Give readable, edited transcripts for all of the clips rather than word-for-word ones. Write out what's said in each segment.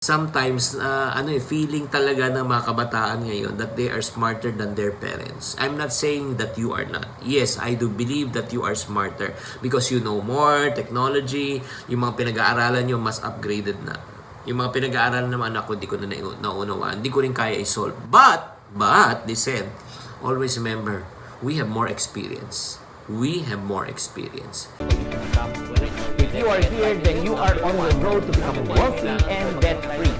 Sometimes, feeling talaga ng mga kabataan ngayon that they are smarter than their parents. I'm not saying that you are not. Yes, I do believe that you are smarter because you know more, technology, yung mga pinag-aaralan nyo mas upgraded na. Yung mga pinag-aaralan ng anak ko, di ko na naunawaan. Hindi ko rin kaya i-solve. But, listen, always remember, we have more experience. We have more experience. If you are here, then you are on the road to become wealthy and debt-free.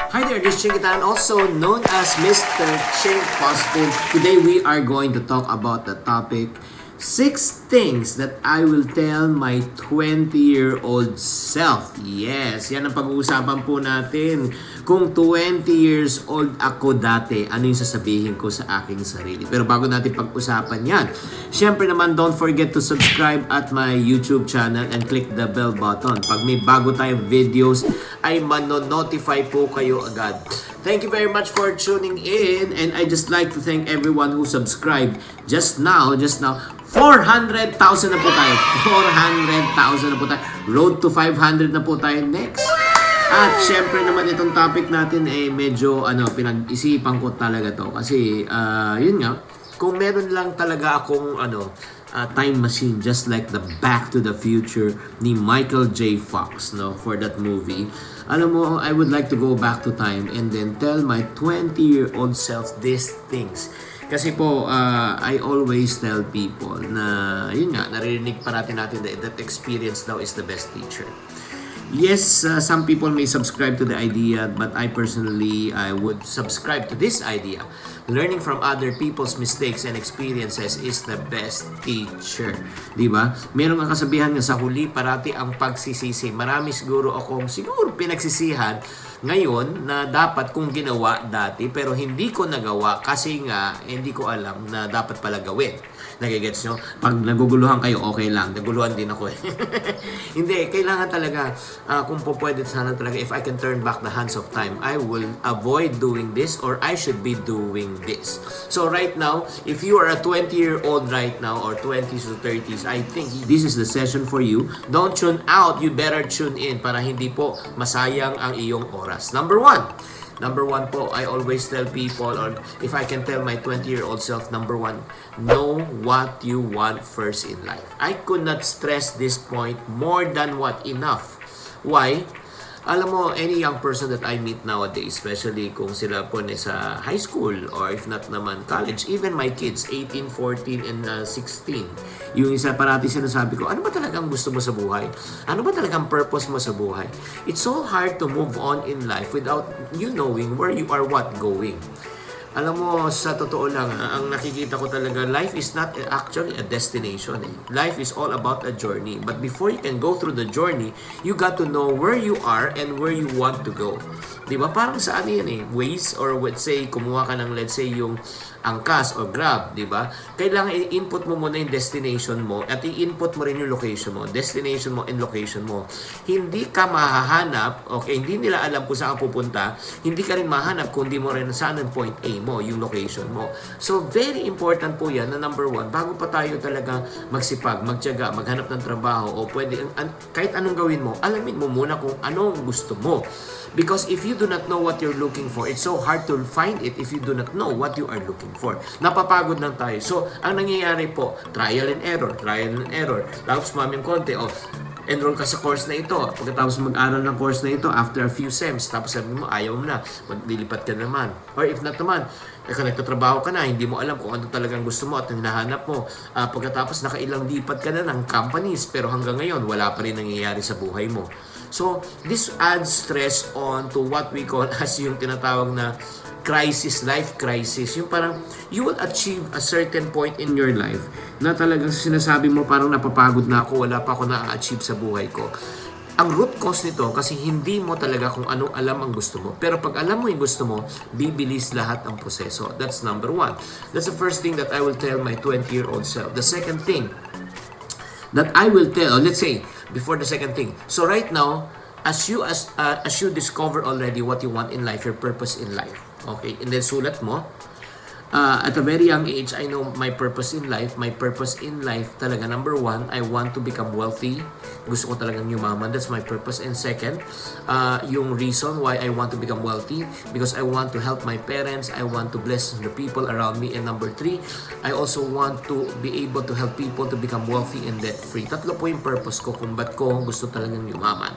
Hi there, this is Chinkee, also known as Mr. Chink Positive. Today we are going to talk about the topic 6 things that I will tell my 20-year-old self. Yes, yan ang pag-uusapan po natin. Kung 20 years old ako dati, ano yung sasabihin ko sa aking sarili? Pero bago natin pag-usapan yan, syempre naman don't forget to subscribe at my YouTube channel and click the bell button. Pag may bago tayong videos, ay mano-notify po kayo agad. Thank you very much for tuning in, and I just like to thank everyone who subscribed just now. 400,000 na po tayo. 400,000 na po tayo. Road to 500 na po tayo next. At syempre naman itong topic natin medyo pinag-isipan ko talaga to kasi yun nga, kung meron lang talaga akong time machine just like the Back to the Future ni Michael J. Fox, no, for that movie. Alam mo, I would like to go back to time and then tell my 20-year-old self these things. Kasi po, I always tell people na, yun nga, naririnig pa natin that experience daw is the best teacher. Yes, some people may subscribe to the idea, but I personally, I would subscribe to this idea. Learning from other people's mistakes and experiences is the best teacher. Diba? Meron nga kasabihan nga sa huli, parati ang pagsisisi. Marami siguro pinagsisihan ngayon na dapat kong ginawa dati pero hindi ko nagawa kasi nga hindi ko alam na dapat pala gawin. Nagigets nyo? Pag naguguluhan kayo, okay lang. Naguluhan din ako eh. Hindi, kailangan talaga, kung po pwede sana talaga, if I can turn back the hands of time, I will avoid doing this or I should be doing this. So right now, if you are a 20-year-old right now or 20s or 30s, I think this is the session for you. Don't tune out. You better tune in para hindi po masayang ang iyong oras. Number one po, I always tell people, or if I can tell my 20-year-old self, number one, know what you want first in life. I could not stress this point more than enough. Why? Alam mo, any young person that I meet nowadays, especially kung sila po sa high school or if not naman college, even my kids, 18, 14, and 16, yung isa parati sinasabi ko, ano ba talagang gusto mo sa buhay? Ano ba talagang purpose mo sa buhay? It's so hard to move on in life without you knowing where you are going. Alam mo, sa totoo lang, ang nakikita ko talaga, life is not actually a destination. Life is all about a journey. But before you can go through the journey, you got to know where you are and where you want to go. Diba? Parang sa Waze, or let's say, kumuha ka ng, let's say, yung angkas or grab, diba? Kailangan i-input mo muna yung destination mo at i-input mo rin yung location mo. Destination mo and location mo. Hindi ka mahahanap, okay, hindi nila alam kung saan ka pupunta, hindi ka rin mahanap kung hindi mo rin saan ang point A mo, yung location mo. So, very important po yan na number one, bago pa tayo talaga magsipag, magtiyaga, maghanap ng trabaho, o pwede, kahit anong gawin mo, alamin mo muna kung anong gusto mo. Because if you do not know what you're looking for, it's so hard to find it if you do not know what you are looking for. Napapagod lang tayo. So, ang nangyayari po, trial and error. Tapos maming konti, enroll ka sa course na ito. Pagkatapos mag-aral ng course na ito, after a few sems, tapos sabi mo, ayaw mo na, maglilipat ka naman. Or if not naman, nagtatrabaho ka na, hindi mo alam kung ano talagang gusto mo at hinahanap mo. Pagkatapos nakailang lipat ka na ng companies, pero hanggang ngayon, wala pa rin nangyayari sa buhay mo. So, this adds stress on to what we call as yung tinatawag na crisis, life crisis. Yung parang, you will achieve a certain point in your life na talagang sinasabi mo parang napapagod na ako, wala pa ako na-achieve sa buhay ko. Ang root cause nito kasi hindi mo talaga kung anong alam ang gusto mo. Pero pag alam mo yung gusto mo, bibilis lahat ang proseso. That's number one. That's the first thing that I will tell my 20-year-old self. The second thing that I will tell, let's say, before the second thing. So right now, as you discover already what you want in life, your purpose in life, okay, and then sulat mo, At a very young age, I know my purpose in life. My purpose in life talaga, number one, I want to become wealthy. Gusto ko talagang yumaman. That's my purpose. And second, yung reason why I want to become wealthy, because I want to help my parents. I want to bless the people around me. And number three, I also want to be able to help people to become wealthy and debt-free. Tatlo po yung purpose ko kung ba't ko gusto talagang yumaman.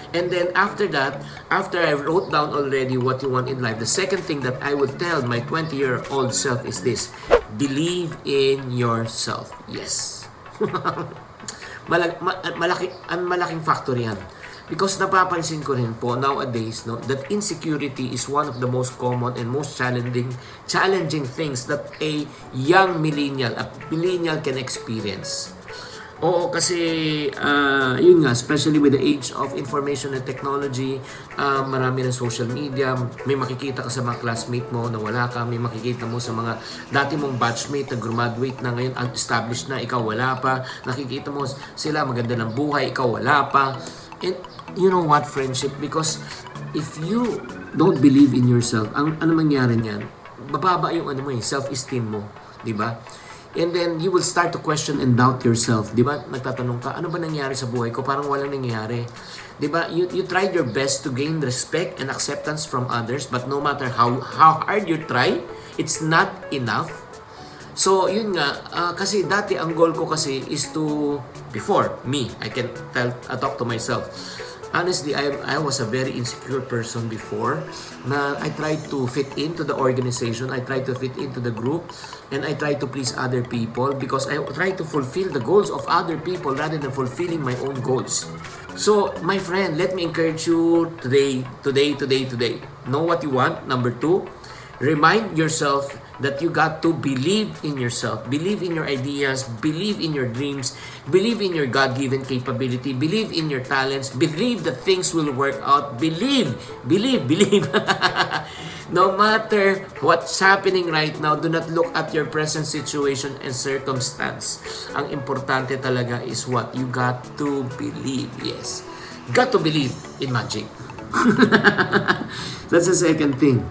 And then after that, after I wrote down already what you want in life, the second thing that I would tell my 20-year-old self is this: believe in yourself. Yes. Malaking factor yan. Because napapansin ko rin po nowadays, no, that insecurity is one of the most common and most challenging things that a young millennial can experience. Oo, kasi yun nga, especially with the age of information and technology, marami ng social media, may makikita ka sa mga classmate mo na wala ka, may makikita mo sa mga dati mong batchmate na graduate na ngayon, established na, ikaw wala pa, nakikita mo sila maganda ng buhay, ikaw wala pa. And you know what, friendship, because if you don't believe in yourself, ano mangyari niyan? Bababa yung self-esteem mo, di ba? And then you will start to question and doubt yourself. Di ba? Nagtatanong ka, ano ba nangyari sa buhay ko? Parang walang nangyari. Di ba? You tried your best to gain respect and acceptance from others, but no matter how hard you try, it's not enough. So, yun nga, kasi dati ang goal ko kasi is to, before me, I can talk to myself. Honestly, I was a very insecure person before, na I tried to fit into the organization, I tried to fit into the group, and I tried to please other people because I tried to fulfill the goals of other people rather than fulfilling my own goals. So, my friend, let me encourage you today. Know what you want. Number two, remind yourself that you got to believe in yourself, believe in your ideas, believe in your dreams, believe in your God-given capability, believe in your talents, believe that things will work out, believe. No matter what's happening right now, do not look at your present situation and circumstance. Ang importante talaga is what you got to believe. Yes, got to believe in magic. That's the second thing.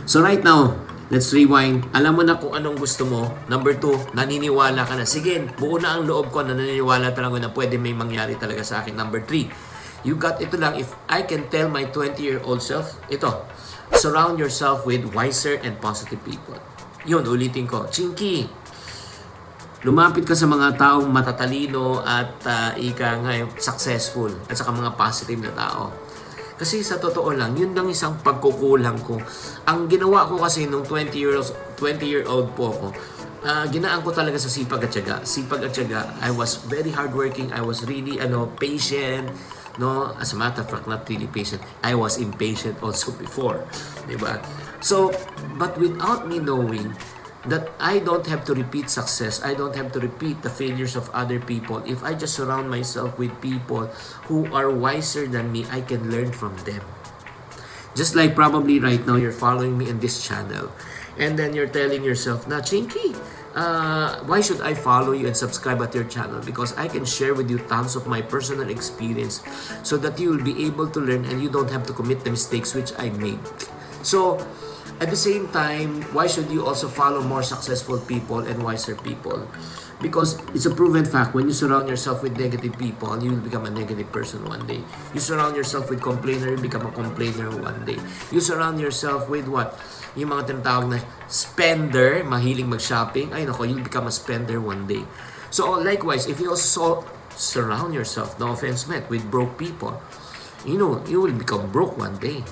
So right now, let's rewind. Alam mo na kung anong gusto mo. Number two, naniniwala ka na. Sige, buo na ang loob ko na naniniwala talaga na pwede may mangyari talaga sa akin. Number three, you got ito lang. If I can tell my 20-year-old self, ito, surround yourself with wiser and positive people. Yun, ulitin ko. Chinkee, lumapit ka sa mga taong matatalino at successful at saka mga positive na tao. Kasi sa totoo lang, yun lang isang pagkukulang ko. Ang ginawa ko kasi nung 20-year-old po ako, ginaan ko talaga sa sipag at tiyaga. I was very hardworking. I was really patient. No, as a matter of fact, not really patient. I was impatient also before, diba? So, but without me knowing that I don't have to repeat success, I don't have to repeat the failures of other people. If I just surround myself with people who are wiser than me, I can learn from them. Just like probably right now, you're following me in this channel, and then you're telling yourself, na Chinkee, why should I follow you and subscribe at your channel? Because I can share with you tons of my personal experience so that you will be able to learn and you don't have to commit the mistakes which I made. So, at the same time, why should you also follow more successful people and wiser people? Because it's a proven fact, when you surround yourself with negative people, you will become a negative person one day. You surround yourself with complainer, you become a complainer one day. You surround yourself with what? Yung mga tinatawag na spender, mahiling mag-shopping, ay nako, you'll become a spender one day. So likewise, if you also surround yourself, no offense meant, with broke people, you know, you will become broke one day.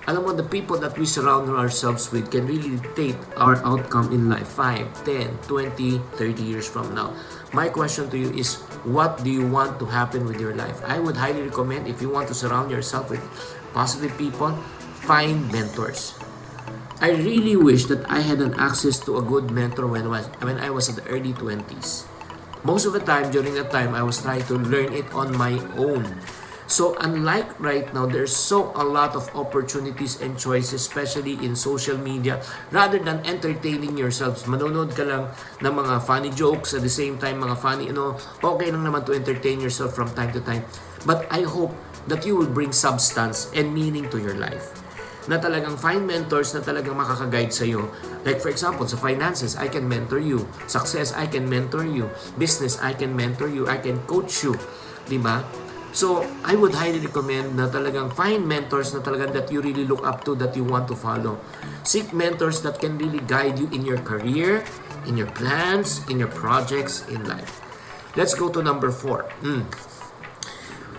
Alam mo, the people that we surround ourselves with can really dictate our outcome in life 5, 10, 20, 30 years from now. My question to you is, what do you want to happen with your life? I would highly recommend, if you want to surround yourself with positive people, find mentors. I really wish that I had an access to a good mentor when I was in the early 20s. Most of the time, during that time, I was trying to learn it on my own. So unlike right now, there's a lot of opportunities and choices, especially in social media. Rather than entertaining yourselves, manonood ka lang ng mga funny jokes, at the same time, mga funny, okay lang naman to entertain yourself from time to time. But I hope that you will bring substance and meaning to your life. na talagang find mentors na talagang makaka-guide sa'yo. Like for example, sa finances, I can mentor you. Success, I can mentor you. Business, I can mentor you. I can coach you. Diba? So, I would highly recommend na talagang find mentors na talagang that you really look up to, that you want to follow. Seek mentors that can really guide you in your career, in your plans, in your projects, in life. Let's go to number 4.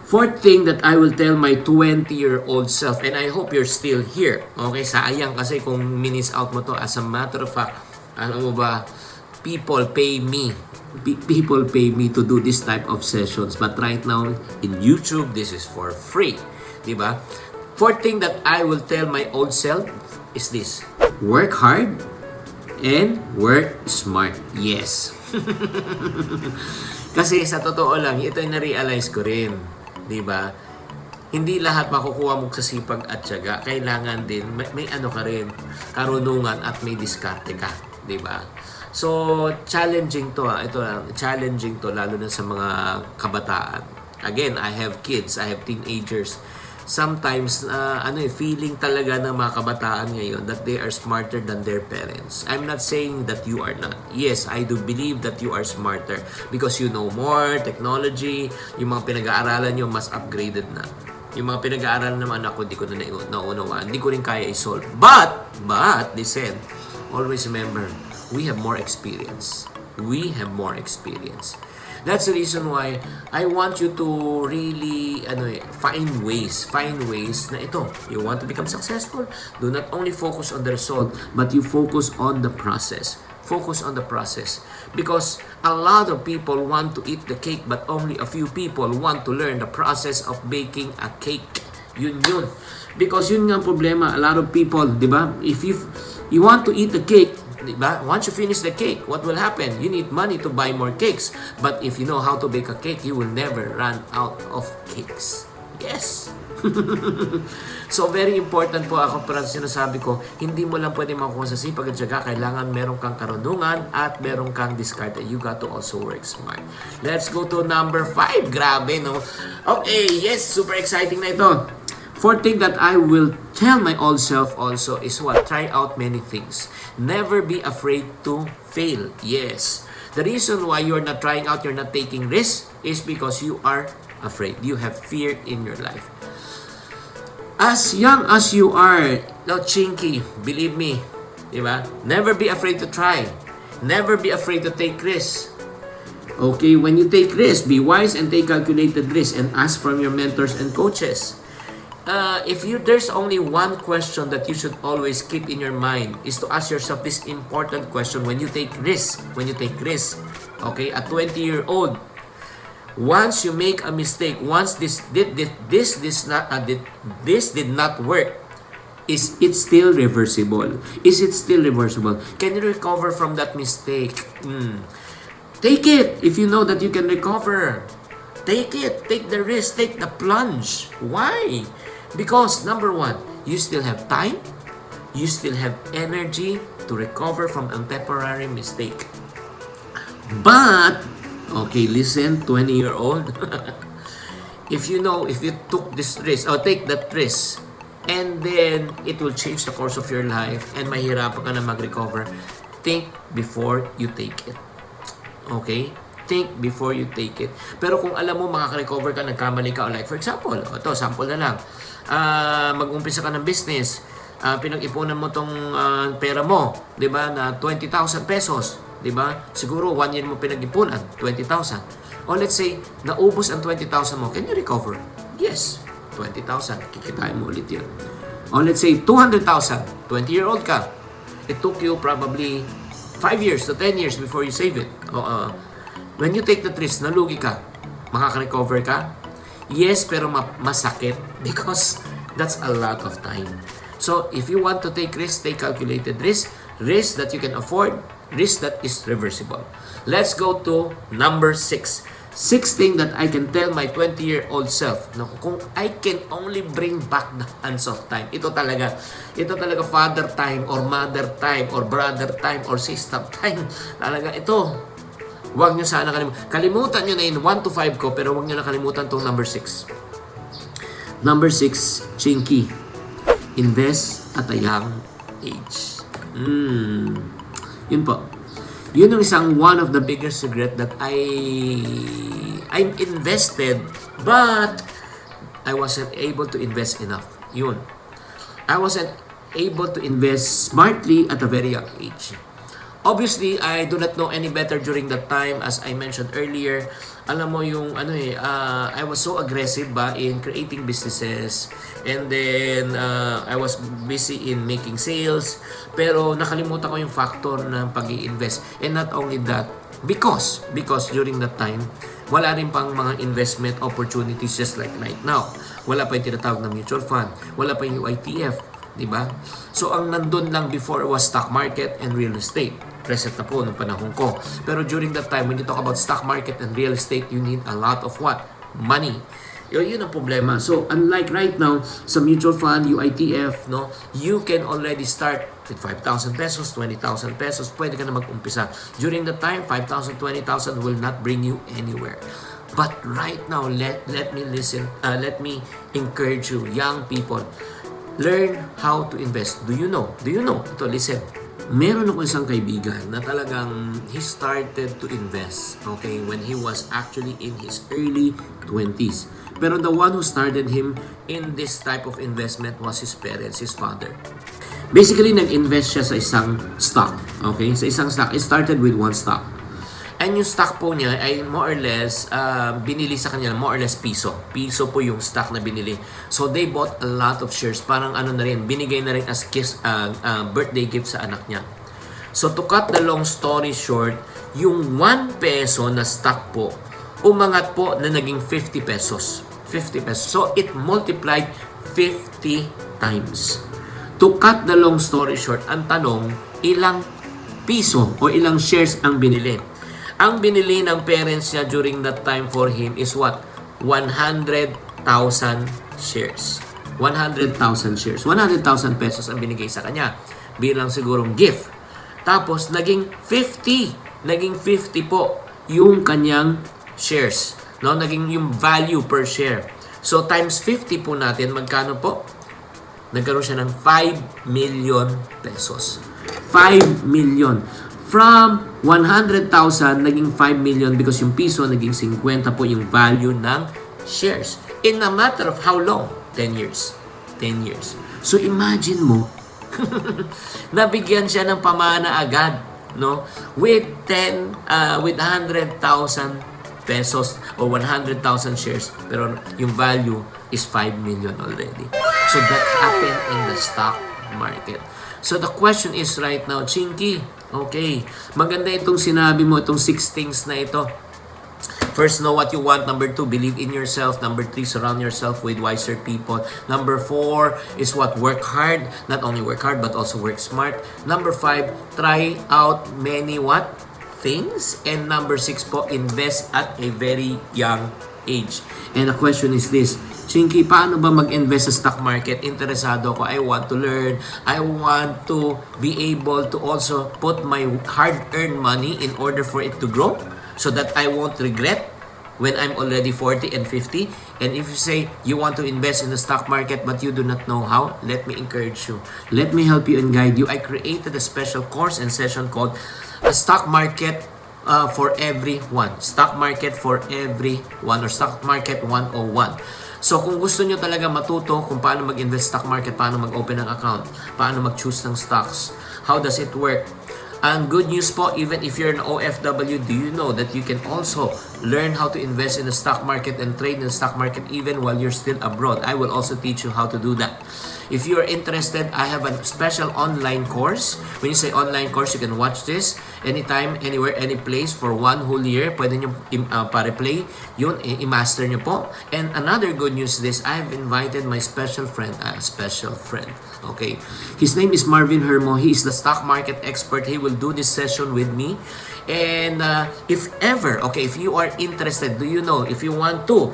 Fourth thing that I will tell my 20-year-old self, and I hope you're still here. Okay, sayang kasi kung minis out mo to. As a matter of fact, alam mo ba, people pay me to do this type of sessions. But right now, in YouTube, this is for free. Diba? Fourth thing that I will tell my old self is this. Work hard and work smart. Yes. Kasi sa totoo lang, ito yung na-realize ko rin. Diba? Hindi lahat makukuha mo sa sipag at tiyaga. Kailangan din, may ano ka rin, karunungan at may diskarte ka. Diba? So, challenging to. Ito lang, challenging to lalo na sa mga kabataan. Again, I have kids, I have teenagers. Sometimes, feeling talaga ng mga kabataan ngayon that they are smarter than their parents. I'm not saying that you are not. Yes, I do believe that you are smarter because you know more, technology, yung mga pinag-aaralan nyo mas upgraded na. Yung mga pinag-aaralan naman ako, hindi ko na naunawaan. Hindi ko rin kaya i-solve. But, listen, always remember, we have more experience. We have more experience. That's the reason why I want you to really find ways na ito. You want to become successful? Do not only focus on the result, but you focus on the process. Focus on the process. Because a lot of people want to eat the cake, but only a few people want to learn the process of baking a cake. Yun. Because yun nga ang problema. A lot of people, di ba? If you want to eat the cake, diba? Once you finish the cake, what will happen? You need money to buy more cakes. But if you know how to bake a cake, you will never run out of cakes. Yes. So, very important po ako para sinasabi ko, hindi mo lang pwede makuha sa sipag at tiyaga. Kailangan meron kang karunungan at meron kang discard. You got to also work smart. Let's go to number 5. Grabe, no? Okay, yes, super exciting na ito. Fourth thing that I will tell my old self also is what? Try out many things. Never be afraid to fail. Yes. The reason why you're not trying out, you're not taking risks, is because you are afraid. You have fear in your life. As young as you are, now Chinkee, believe me, diba? Never be afraid to try. Never be afraid to take risks. Okay, when you take risks, be wise and take calculated risks and ask from your mentors and coaches. There's only one question that you should always keep in your mind is to ask yourself this important question when you take risks. Okay, a 20-year-old, once you make a mistake, once this did not work, is it still reversible? Is it still reversible? Can you recover from that mistake? Take it if you know that you can recover. Take it. Take the risk. Take the plunge. Why? Because, number 1, you still have time, you still have energy to recover from a temporary mistake. But, okay, listen, 20-year-old, if you took this risk, or take that risk, and then it will change the course of your life, and mahirapan ka na mag-recover, think before you take it. Okay? Think before you take it. Pero kung alam mo makaka-recover ka, nagkamali ka, like for example, ito, sample na lang, mag-umpisa ka ng business, pinag-ipunan mo tong pera mo, 'di ba, na 20,000 pesos, 'di ba? Siguro 1 year mo pinag-ipunan, 20,000. Or let's say naubos ang 20,000 mo, can you recover? Yes, 20,000, kikitain mo ulit 'yun. Or let's say 200,000, 20-year-old ka. It took you probably 5 years to 10 years before you save it. When you take the risk, nalugi ka, makaka-recover ka? Yes, pero masakit because that's a lot of time. So, if you want to take risk, take calculated risk that you can afford, risk that is reversible. Let's go to number 6. Sixth thing that I can tell my 20-year-old self, kung I can only bring back the hands of time, ito talaga father time or mother time or brother time or sister time, talaga ito. Huwag nyo sana kalimutan nyo na yun 1 to 5 ko, pero huwag nyo na kalimutan tong number 6. Number 6, Chinkee. invest at a young age. Yun po. Yun yung one of the biggest regret that I'm invested but I wasn't able to invest enough. Yun. I wasn't able to invest smartly at a very young age. Obviously, I do not know any better during that time. As I mentioned earlier, alam mo yung I was so aggressive in creating businesses, and then I was busy in making sales, pero nakalimutan ko yung factor ng pag-i-invest. And not only that, because during that time, wala rin pang mga investment opportunities just like right now. Wala pa yung tinatawag na mutual fund, wala pa yung UITF, di ba? So ang nandun lang before was stock market and real estate. Present na po nung panahon ko. Pero during that time, when you talk about stock market and real estate, you need a lot of what? Money. Yun ang problema. So, unlike right now, sa mutual fund, UITF, no, you can already start with 5,000 pesos, 20,000 pesos. Pwede ka na mag-umpisa. During the time, 5,000, 20,000 will not bring you anywhere. But right now, let me encourage you, young people, learn how to invest. Do you know? Ito, listen. Meron ako isang kaibigan na talagang he started to invest, okay, when he was actually in his early 20s. Pero the one who started him in this type of investment was his parents, his father. Basically, nag-invest siya sa isang stock, okay? Sa isang stock. It started with one stock. And yung stock po niya ay more or less, binili sa kanya more or less piso. Piso po yung stock na binili. So they bought a lot of shares. Parang na rin, binigay na rin as birthday gift sa anak niya. So to cut the long story short, yung 1 peso na stock po, umangat po na naging 50 pesos. 50 pesos. So it multiplied 50 times. To cut the long story short, ang tanong, ilang piso o ilang shares ang binili? Ang binili ng parents niya during that time for him is what? 100,000 shares. 100,000 shares. 100,000 pesos ang binigay sa kanya bilang sigurong gift. Tapos, naging 50. Naging 50 po yung kanyang shares. No? Naging yung value per share. So, times 50 po natin, magkano po? Nagkaroon siya ng 5 million pesos. 5 million. From 100,000, naging 5 million because yung piso naging 50 po yung value ng shares. In a matter of how long? 10 years. 10 years. So imagine mo, nabigyan siya ng pamana agad, no? With 100,000 pesos or 100,000 shares, pero yung value is 5 million already. So that happened in the stock market. So the question is right now, Chinkee, okay, maganda itong sinabi mo, itong 6 things na ito. First, know what you want. Number 2, believe in yourself. Number 3, surround yourself with wiser people. Number 4 is what? Work hard. Not only work hard, but also work smart. Number 5, try out many what? Things. And number 6 po, invest at a very young age. And the question is this, Chinkee, paano ba mag-invest sa stock market? Interesado ko. I want to learn. I want to be able to also put my hard-earned money in order for it to grow so that I won't regret when I'm already 40 and 50. And if you say you want to invest in the stock market but you do not know how, let me encourage you. Let me help you and guide you. I created a special course and session called a Stock Market for Everyone. Stock Market for Everyone or Stock Market 101. So kung gusto nyo talaga matuto kung paano mag-invest stock market, paano mag-open ng account, paano mag-choose ng stocks, how does it work? And good news po, even if you're an OFW, do you know that you can also learn how to invest in the stock market and trade in the stock market even while you're still abroad? I will also teach you how to do that. If you are interested, I have a special online course. When you say online course, you can watch this anytime, anywhere, any place for 1 whole year. Pwede nyo pa-replay. Yun, i-master nyo po. And another good news is I have invited my special friend. Okay. His name is Marvin Hermo. He is the stock market expert. He will do this session with me. And if ever, okay, if you are interested, do you know, if you want to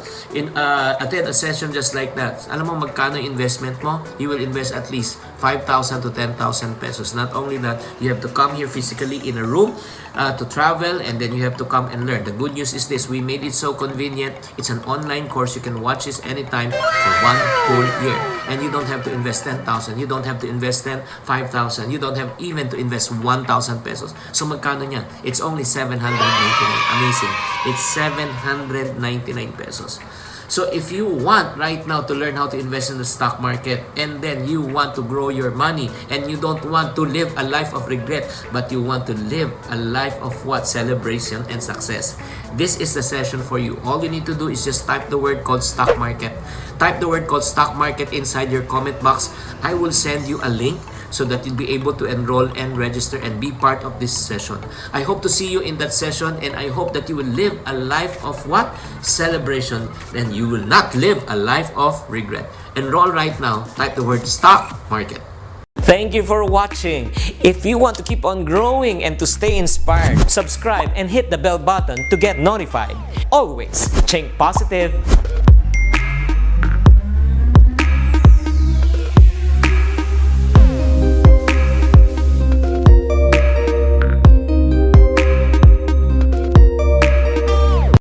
attend a session just like that, alam mo magkano investment mo? You will invest at least 5,000 to 10,000 pesos. Not only that, you have to come here physically in a room to travel, and then you have to come and learn. The good news is this: we made it so convenient. It's an online course. You can watch this anytime for 1 whole year. And you don't have to invest 10,000. You don't have to invest 5,000. You don't have even to invest 1,000 pesos. So magkano niyan? It's only 799. Amazing. It's 799 pesos. So if you want right now to learn how to invest in the stock market, and then you want to grow your money, and you don't want to live a life of regret, but you want to live a life of what? Celebration and success. This is the session for you. All you need to do is just type the word called stock market. Type the word called stock market inside your comment box. I will send you a link so that you'll be able to enroll and register and be part of this session. I hope to see you in that session, and I hope that you will live a life of what? Celebration, and you will not live a life of regret. Enroll right now. Type the word stock market. Thank you for watching. If you want to keep on growing and to stay inspired, subscribe and hit the bell button to get notified. Always think positive.